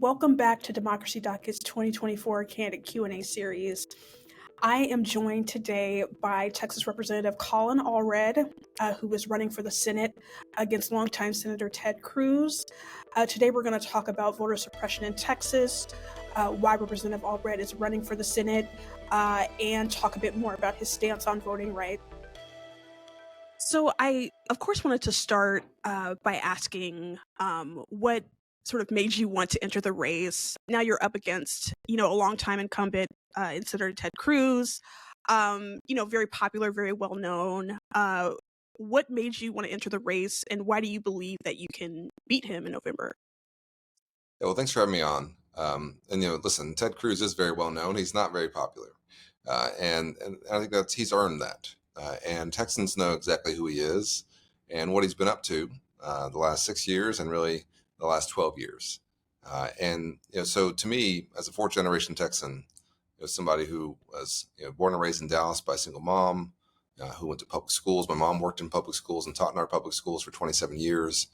Welcome back to Democracy Docket's 2024 Candid Q&A series. I am joined today by Texas Representative Colin Allred, who is running for the Senate against longtime Senator Ted Cruz. Today we're going to talk about voter suppression in Texas, why Representative Allred is running for the Senate, and talk a bit more about his stance on voting rights. So I, of course, wanted to start by asking what sort of made you want to enter the race. Now you're up against, a longtime incumbent in Senator Ted Cruz, very popular, very well known. What made you want to enter the race, and why do you believe that you can beat him in November? Yeah, well, thanks for having me on. Listen, Ted Cruz is very well known. He's not very popular, and I think he's earned that. And Texans know exactly who he is and what he's been up to the last 6 years and really the last 12 years. So to me, as a fourth generation Texan, somebody who was born and raised in Dallas by a single mom, who went to public schools. My mom worked in public schools and taught in our public schools for 27 years.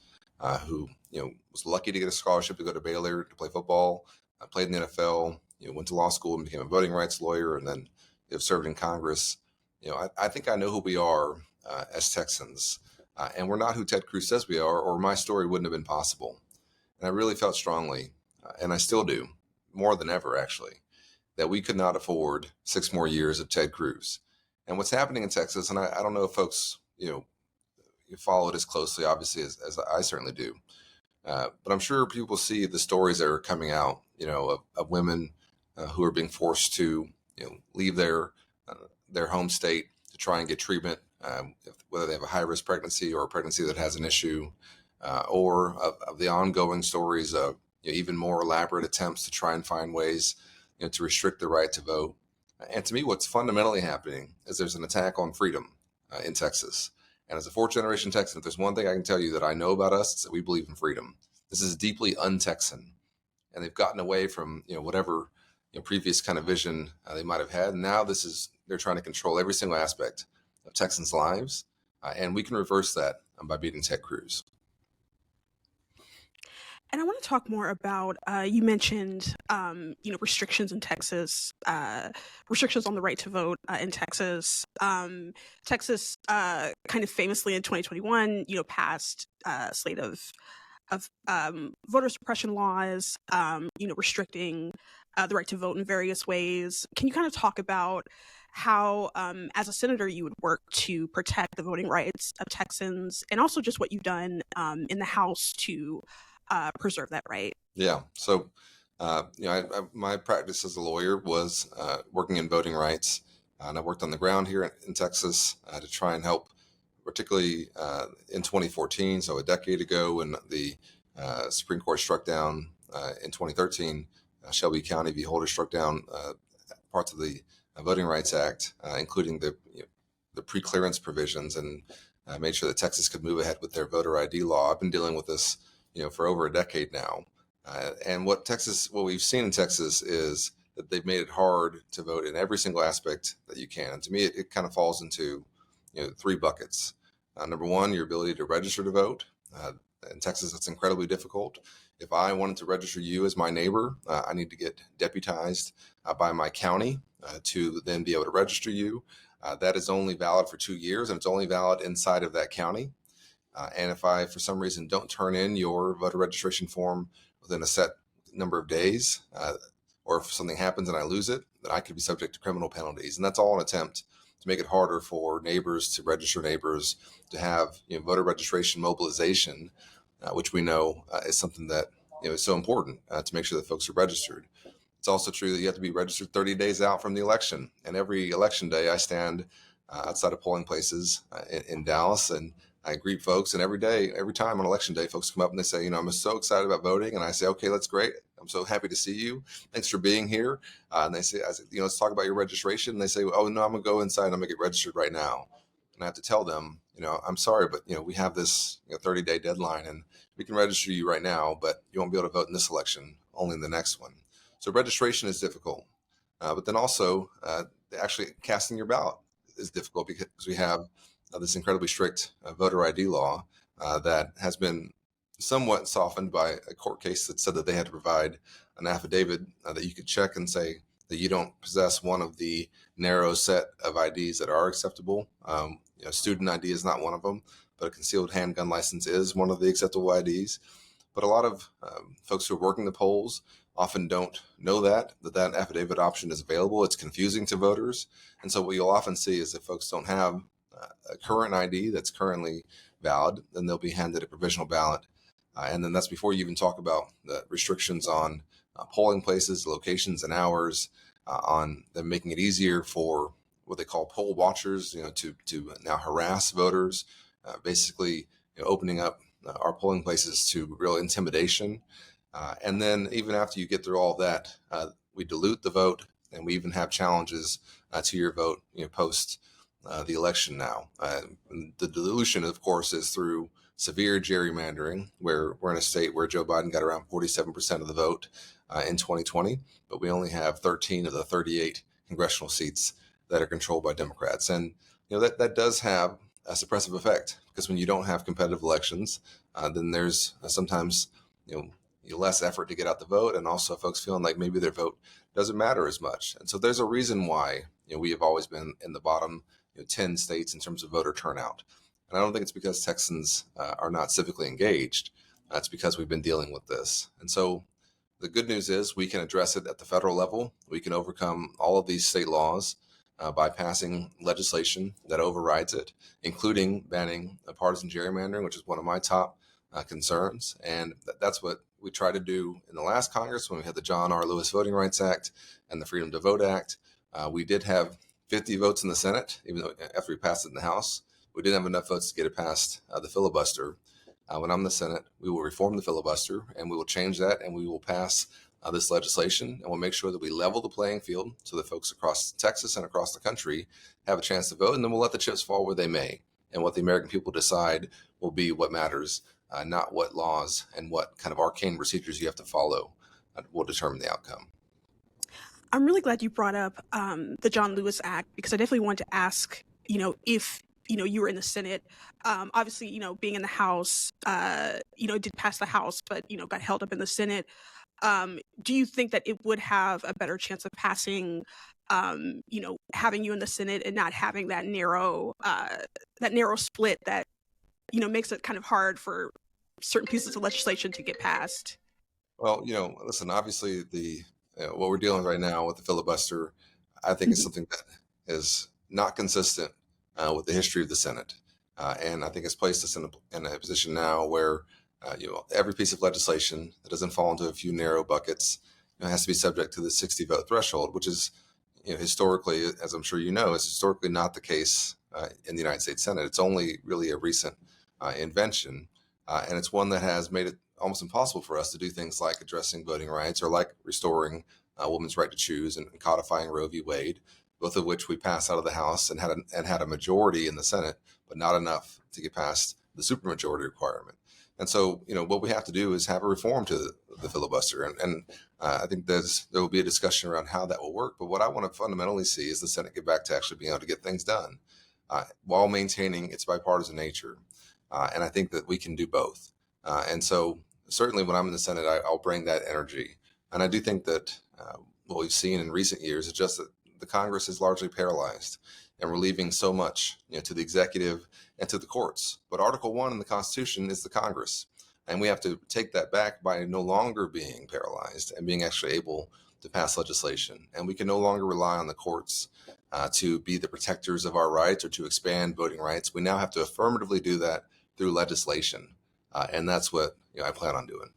Who was lucky to get a scholarship to go to Baylor to play football. I played in the NFL. Went to law school and became a voting rights lawyer, and then served in Congress. I think I know who we are as Texans, and we're not who Ted Cruz says we are, or my story wouldn't have been possible. And I really felt strongly, and I still do, more than ever actually, that we could not afford 6 more years of Ted Cruz. And what's happening in Texas, and I don't know if folks you follow it as closely, obviously, as I certainly do. But I'm sure people see the stories that are coming out, of women who are being forced to, leave their home state to try and get treatment, whether they have a high-risk pregnancy or a pregnancy that has an issue, or of the ongoing stories of even more elaborate attempts to try and find ways, to restrict the right to vote. And to me, what's fundamentally happening is there's an attack on freedom in Texas. And as a fourth generation Texan, if there's one thing I can tell you that I know about us, it's that we believe in freedom. This is deeply un-Texan. And they've gotten away from, whatever previous kind of vision they might have had. And now they're trying to control every single aspect of Texans' lives. And we can reverse that by beating Ted Cruz. And I want to talk more about, you mentioned, restrictions in Texas, restrictions on the right to vote in Texas. Texas kind of famously in 2021, passed a slate of voter suppression laws, restricting the right to vote in various ways. Can you kind of talk about how, as a senator, you would work to protect the voting rights of Texans, and also just what you've done in the House to preserve that right? Yeah. So, my practice as a lawyer was working in voting rights, and I worked on the ground here in Texas to try and help, particularly in 2014, so a decade ago, when the Supreme Court struck down in 2013, Shelby County v. Holder struck down parts of the Voting Rights Act, including the pre-clearance provisions, and made sure that Texas could move ahead with their voter ID law. I've been dealing with this for over a decade now. And what we've seen in Texas is that they've made it hard to vote in every single aspect that you can. And to me, it kind of falls into 3 buckets. Number one, your ability to register to vote. In Texas, that's incredibly difficult. If I wanted to register you as my neighbor, I need to get deputized by my county to then be able to register you. That is only valid for 2 years, and it's only valid inside of that county. And if I, for some reason, don't turn in your voter registration form within a set number of days, or if something happens and I lose it, then I could be subject to criminal penalties. And that's all an attempt to make it harder for neighbors to register neighbors, to have voter registration mobilization, which we know is something that is so important to make sure that folks are registered. It's also true that you have to be registered 30 days out from the election. And every election day, I stand outside of polling places in Dallas, and I greet folks, and every time on election day, folks come up and they say, I'm so excited about voting. And I say, okay, that's great. I'm so happy to see you. Thanks for being here. And I say, let's talk about your registration. And they say, oh, no, I'm going to go inside and I'm going to get registered right now. And I have to tell them, I'm sorry, but, we have this 30-day deadline, and we can register you right now, but you won't be able to vote in this election, only in the next one. So registration is difficult. But then also actually casting your ballot is difficult, because we have this incredibly strict voter ID law that has been somewhat softened by a court case that said that they had to provide an affidavit that you could check and say that you don't possess one of the narrow set of IDs that are acceptable. Student ID is not one of them, but a concealed handgun license is one of the acceptable IDs. But a lot of folks who are working the polls often don't know that affidavit option is available. It's confusing to voters. And so what you'll often see is if folks don't have a current ID that's currently valid, then they'll be handed a provisional ballot. And then that's before you even talk about the restrictions on polling places, locations, and hours, on them making it easier for what they call poll watchers, to now harass voters, basically opening up our polling places to real intimidation. And then even after you get through all of that, we dilute the vote, and we even have challenges to your vote, post the election now. The dilution, of course, is through severe gerrymandering, where we're in a state where Joe Biden got around 47% of the vote in 2020, but we only have 13 of the 38 congressional seats that are controlled by Democrats. And that does have a suppressive effect, because when you don't have competitive elections, then there's sometimes less effort to get out the vote, and also folks feeling like maybe their vote doesn't matter as much. And so there's a reason why we have always been in the bottom 10 states in terms of voter turnout. And I don't think it's because Texans are not civically engaged. It's because we've been dealing with this. And so the good news is we can address it at the federal level. We can overcome all of these state laws by passing legislation that overrides it, including banning partisan gerrymandering, which is one of my top concerns. And that's what we tried to do in the last Congress when we had the John R. Lewis Voting Rights Act and the Freedom to Vote Act. We did have 50 votes in the Senate, even though after we passed it in the House, we didn't have enough votes to get it past the filibuster. When I'm in the Senate, we will reform the filibuster, and we will change that, and we will pass this legislation, and we'll make sure that we level the playing field so that folks across Texas and across the country have a chance to vote, and then we'll let the chips fall where they may. And what the American people decide will be what matters, not what laws and what kind of arcane procedures you have to follow will determine the outcome. I'm really glad you brought up the John Lewis Act, because I definitely wanted to ask, if you were in the Senate. Obviously, being in the House, it did pass the House, but got held up in the Senate. Do you think that it would have a better chance of passing, having you in the Senate and not having that narrow split that makes it kind of hard for certain pieces of legislation to get passed? Well, listen, obviously what we're dealing with right now with the filibuster, I think is something that is not consistent with the history of the Senate. And I think it's placed us in a position now where every piece of legislation that doesn't fall into a few narrow buckets has to be subject to the 60 vote threshold, which is historically, as I'm sure is historically not the case in the United States Senate. It's only really a recent invention, and it's one that has made it almost impossible for us to do things like addressing voting rights or like restoring a woman's right to choose and codifying Roe v. Wade, both of which we passed out of the House and had a majority in the Senate, but not enough to get past the supermajority requirement. And so, what we have to do is have a reform to the filibuster. And I think there will be a discussion around how that will work. But what I want to fundamentally see is the Senate get back to actually being able to get things done while maintaining its bipartisan nature. And I think that we can do both. And so certainly when I'm in the Senate, I'll bring that energy. And I do think that what we've seen in recent years is just that the Congress is largely paralyzed, and we're leaving so much to the executive and to the courts. But Article 1 in the Constitution is the Congress, and we have to take that back by no longer being paralyzed and being actually able to pass legislation. And we can no longer rely on the courts to be the protectors of our rights or to expand voting rights. We now have to affirmatively do that through legislation, and that's what I plan on doing.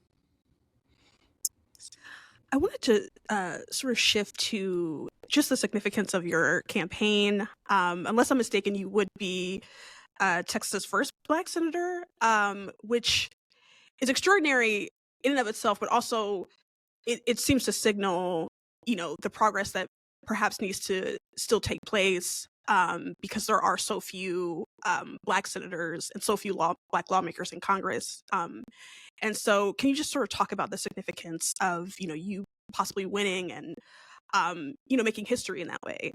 I wanted to sort of shift to just the significance of your campaign. Unless I'm mistaken, you would be Texas' first Black senator, which is extraordinary in and of itself, but also it seems to signal, the progress that perhaps needs to still take place, because there are so few Black senators and so few Black lawmakers in Congress. And so can you just sort of talk about the significance of, you possibly winning and, making history in that way?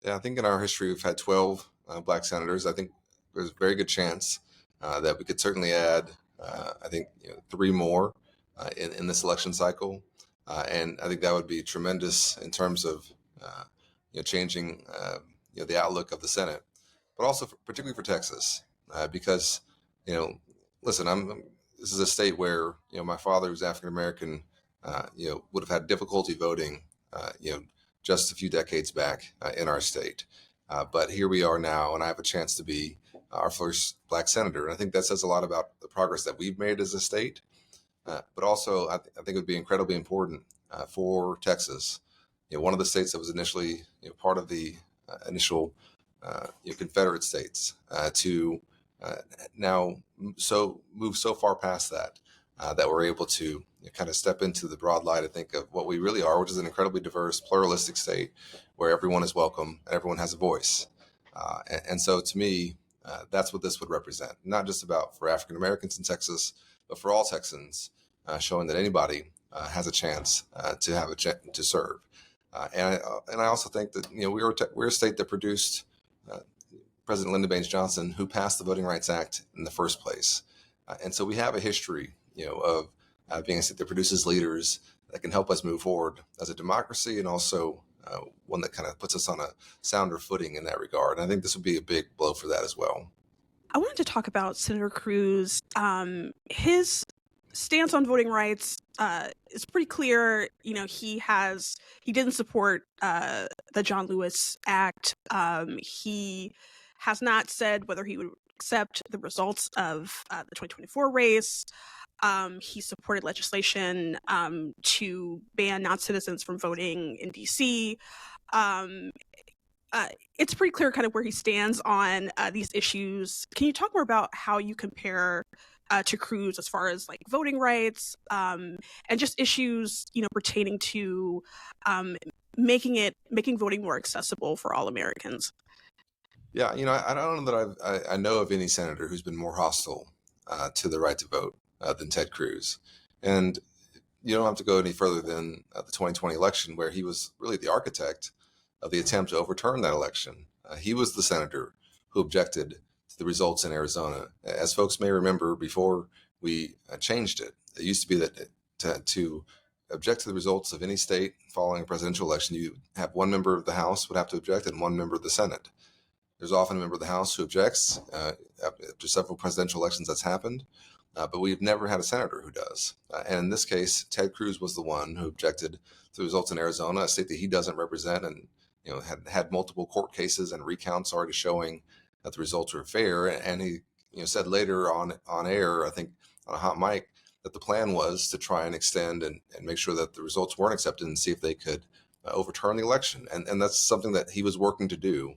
Yeah, I think in our history, we've had 12 Black senators. I think there's a very good chance that we could certainly add I think 3 more in this election cycle, and I think that would be tremendous in terms of changing the outlook of the Senate, but also particularly for Texas, because you know, listen, this is a state where my father, who's African American, would have had difficulty voting, just a few decades back in our state. But here we are now, and I have a chance to be our first Black senator. And I think that says a lot about the progress that we've made as a state. But also, I think it would be incredibly important for Texas, one of the states that was initially part of the initial Confederate states, to now move so far past that that we're able to kind of step into the broad light, I think, of what we really are, which is an incredibly diverse, pluralistic state where everyone is welcome and everyone has a voice. And so to me, that's what this would represent, not just about for African Americans in Texas, but for all Texans, showing that anybody has a chance to serve. And I also think that we're a state that produced President Lyndon Baines Johnson, who passed the Voting Rights Act in the first place. And so we have a history, of being a state that produces leaders that can help us move forward as a democracy, and also one that kind of puts us on a sounder footing in that regard. And I think this would be a big blow for that as well. I wanted to talk about Senator Cruz. His stance on voting rights is pretty clear. He didn't support the John Lewis Act. He has not said whether he would accept the results of the 2024 race. He supported legislation to ban non-citizens from voting in DC. It's pretty clear kind of where he stands on these issues. Can you talk more about how you compare to Cruz as far as like voting rights and just issues, pertaining to making voting more accessible for all Americans? Yeah, I don't know that I know of any senator who's been more hostile to the right to vote than Ted Cruz. And you don't have to go any further than the 2020 election, where he was really the architect of the attempt to overturn that election. He was the senator who objected to the results in Arizona. As folks may remember, before we changed it, it used to be that to object to the results of any state following a presidential election, you have one member of the House would have to object and one member of the Senate. There's often a member of the House who objects. After several presidential elections, that's happened. But we've never had a senator who does. And in this case, Ted Cruz was the one who objected to the results in Arizona, a state that he doesn't represent, and had multiple court cases and recounts already showing that the results were fair. And he said later on air, I think on a hot mic, that the plan was to try and extend and make sure that the results weren't accepted and see if they could overturn the election. And that's something that he was working to do,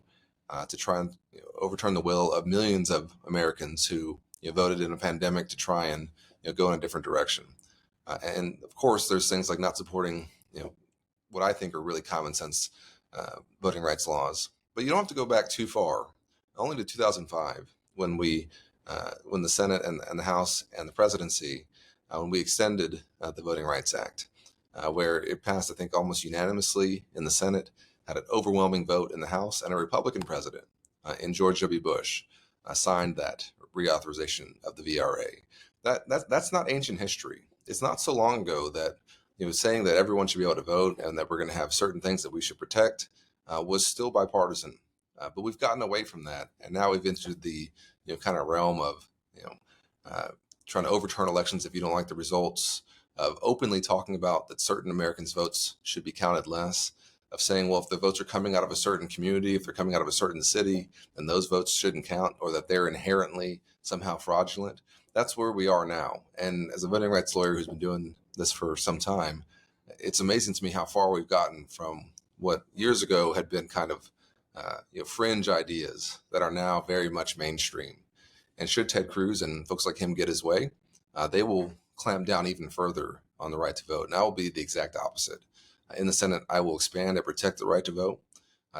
to try and overturn the will of millions of Amerians who voted in a pandemic to try and go in a different direction. And of course, there's things like not supporting what I think are really common sense voting rights laws. But you don't have to go back too far, only to 2005, when the Senate and the House and the presidency, when we extended the Voting Rights Act, where it passed, I think, almost unanimously in the Senate, had an overwhelming vote in the House, and a Republican president in George W. Bush signed that reauthorization of the VRA. That's not ancient history. It's not so long ago that saying that everyone should be able to vote and that we're going to have certain things that we should protect was still bipartisan. But we've gotten away from that, and now we've entered the kind of realm of trying to overturn elections if you don't like the results, of openly talking about that certain Americans' votes should be counted less, of saying, well, if the votes are coming out of a certain community, if they're coming out of a certain city, then those votes shouldn't count, or that they're inherently somehow fraudulent. That's where we are now. And as a voting rights lawyer who's been doing this for some time, it's amazing to me how far we've gotten from what years ago had been kind of fringe ideas that are now very much mainstream. And should Ted Cruz and folks like him get his way, they will clamp down even further on the right to vote. And I will be the exact opposite. In the Senate, I will expand and protect the right to vote,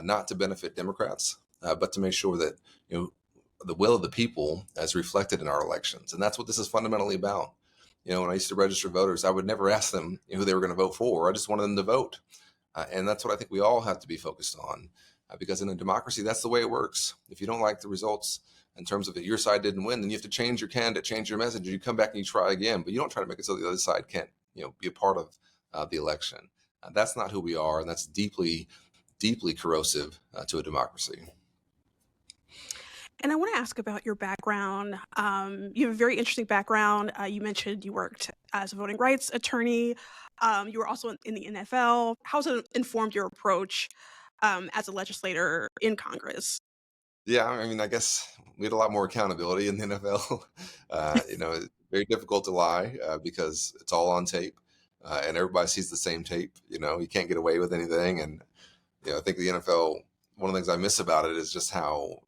not to benefit Democrats, but to make sure that the will of the people is reflected in our elections. And that's what this is fundamentally about. When I used to register voters, I would never ask them who they were going to vote for. I just wanted them to vote. And that's what I think we all have to be focused on, because in a democracy, that's the way it works. If you don't like the results in terms of if your side didn't win, then you have to change your candidate, change your message, and you come back and you try again. But you don't try to make it so the other side can't, be a part of the election. That's not who we are, and that's deeply, deeply corrosive to a democracy. And I want to ask about your background. You have a very interesting background. You mentioned you worked as a voting rights attorney. You were also in the NFL. How's it informed your approach as a legislator in Congress? Yeah, I mean, I guess we had a lot more accountability in the NFL. It's very difficult to lie because it's all on tape, and everybody sees the same tape. You can't get away with anything. And I think the NFL, one of the things I miss about it is just how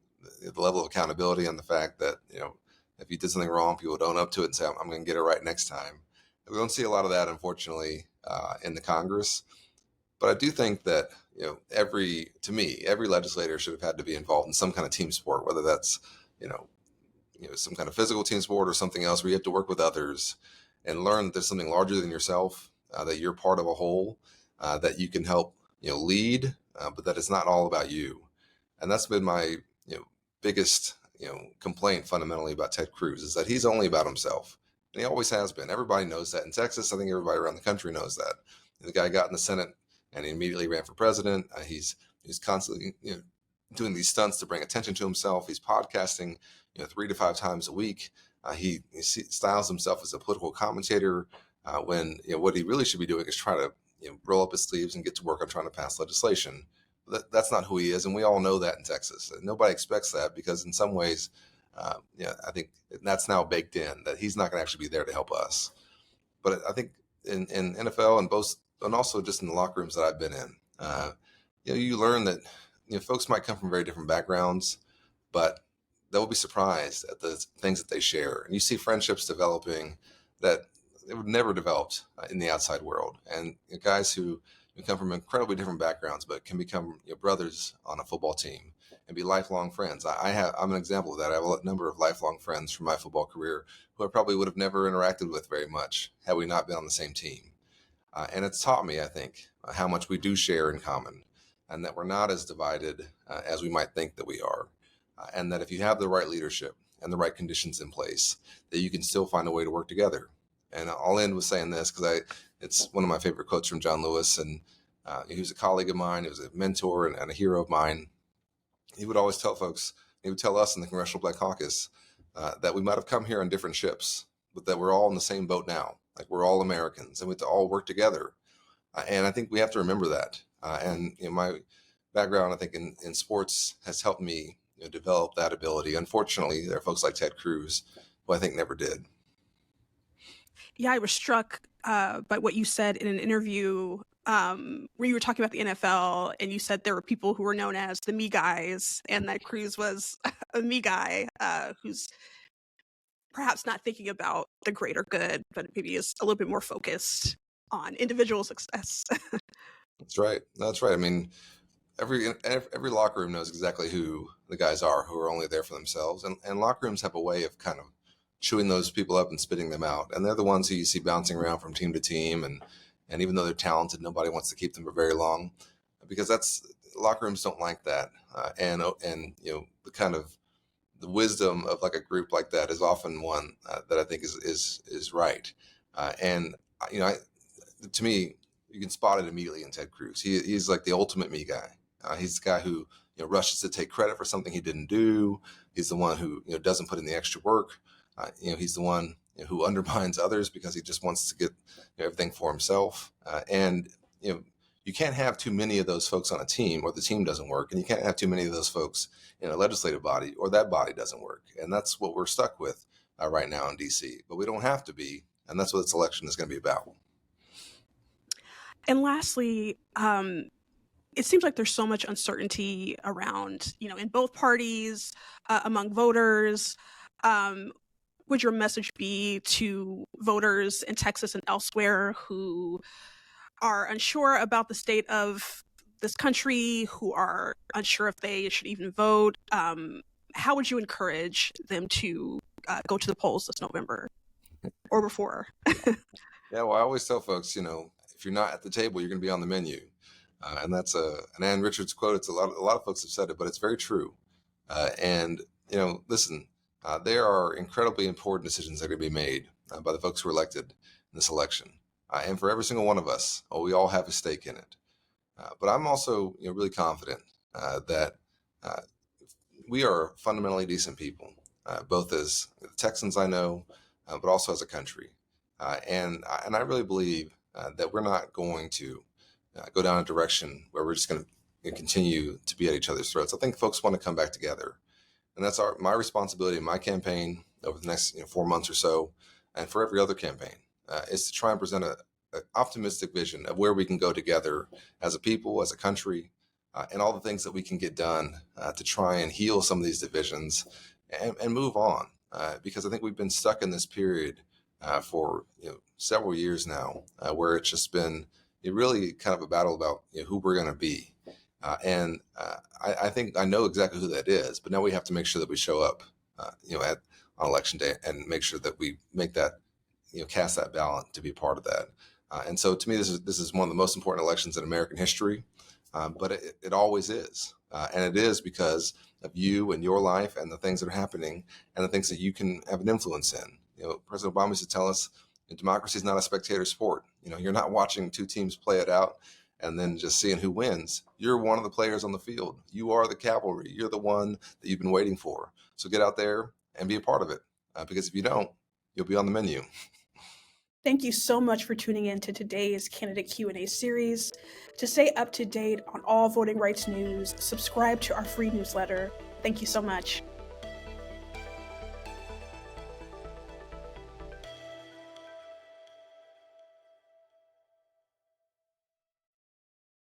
the level of accountability and the fact that if you did something wrong, people would own up to it and say, "I'm going to get it right next time." We don't see a lot of that, unfortunately, in the Congress. But I do think that every legislator should have had to be involved in some kind of team sport, whether that's some kind of physical team sport or something else where you have to work with others and learn that there's something larger than yourself, that you're part of a whole, that you can help lead, but that it's not all about you. And that's been my biggest complaint fundamentally about Ted Cruz, is that he's only about himself, and he always has been. Everybody knows that in Texas. I think everybody around the country knows that. The guy got in the Senate and he immediately ran for president. He's constantly doing these stunts to bring attention to himself. He's podcasting 3 to 5 times a week. He styles himself as a political commentator when what he really should be doing is try to roll up his sleeves and get to work on trying to pass legislation. That's not who he is, and we all know that in Texas. And nobody expects that because in some ways, I think that's now baked in, that he's not going to actually be there to help us. But I think in NFL and also just in the locker rooms that I've been in, you learn that folks might come from very different backgrounds, but they'll be surprised at the things that they share. And you see friendships developing that they would never developed in the outside world. And guys who come from incredibly different backgrounds, but can become brothers on a football team and be lifelong friends. I'm an example of that. I have a number of lifelong friends from my football career who I probably would have never interacted with very much had we not been on the same team. And it's taught me, I think, how much we do share in common, and that we're not as divided as we might think that we are. And that if you have the right leadership and the right conditions in place, that you can still find a way to work together. And I'll end with saying this because it's one of my favorite quotes from John Lewis, and he was a colleague of mine. He was a mentor and a hero of mine. He would always tell folks, he would tell us in the Congressional Black Caucus that we might have come here on different ships, but that we're all in the same boat now. Like, we're all Americans, and we have to all work together. And I think we have to remember that. And my background, I think, in sports has helped me develop that ability. Unfortunately, there are folks like Ted Cruz who I think never did. Yeah, I was struck by what you said in an interview where you were talking about the NFL, and you said there were people who were known as the me guys, and that Cruz was a me guy who's perhaps not thinking about the greater good, but maybe is a little bit more focused on individual success. That's right. That's right. I mean, every locker room knows exactly who the guys are who are only there for themselves, and locker rooms have a way of kind of chewing those people up and spitting them out. And they're the ones who you see bouncing around from team to team, and even though they're talented, nobody wants to keep them for very long, because locker rooms don't like that. And the kind of the wisdom of like a group like that is often one that I think is right. To me, you can spot it immediately in Ted Cruz. He's like the ultimate me guy. He's the guy who rushes to take credit for something he didn't do. He's the one who doesn't put in the extra work. He's the one who undermines others because he just wants to get everything for himself. And you can't have too many of those folks on a team, or the team doesn't work. And you can't have too many of those folks in a legislative body, or that body doesn't work. And that's what we're stuck with right now in DC. But we don't have to be, and that's what this election is going to be about. And lastly, it seems like there's so much uncertainty around, in both parties, among voters. Would your message be to voters in Texas and elsewhere who are unsure about the state of this country, who are unsure if they should even vote? How would you encourage them to go to the polls this November or before? Yeah, well, I always tell folks, if you're not at the table, you're going to be on the menu. And that's an Ann Richards quote. It's a lot of folks have said it, but it's very true. And Listen, there are incredibly important decisions that are going to be made by the folks who are elected in this election. And for every single one of us, we all have a stake in it. But I'm also really confident that we are fundamentally decent people, both as Texans I know, but also as a country. And I really believe that we're not going to go down a direction where we're just going to continue to be at each other's throats. I think folks want to come back together, and that's my responsibility in my campaign over the next 4 months or so, and for every other campaign, is to try and present an optimistic vision of where we can go together as a people, as a country, and all the things that we can get done to try and heal some of these divisions and move on. Because I think we've been stuck in this period for several years now, where it's just been really kind of a battle about who we're going to be. I think I know exactly who that is, but now we have to make sure that we show up, on election day and make sure that we make that, cast that ballot to be part of that. And so to me, this is one of the most important elections in American history, but it always is. And it is because of you and your life and the things that are happening and the things that you can have an influence in. President Obama used to tell us democracy is not a spectator sport. You're not watching two teams play it out and then just seeing who wins. You're one of the players on the field. You are the cavalry. You're the one that you've been waiting for. So get out there and be a part of it. Because if you don't, you'll be on the menu. Thank you so much for tuning in to today's candidate Q&A series. To stay up to date on all voting rights news, subscribe to our free newsletter. Thank you so much.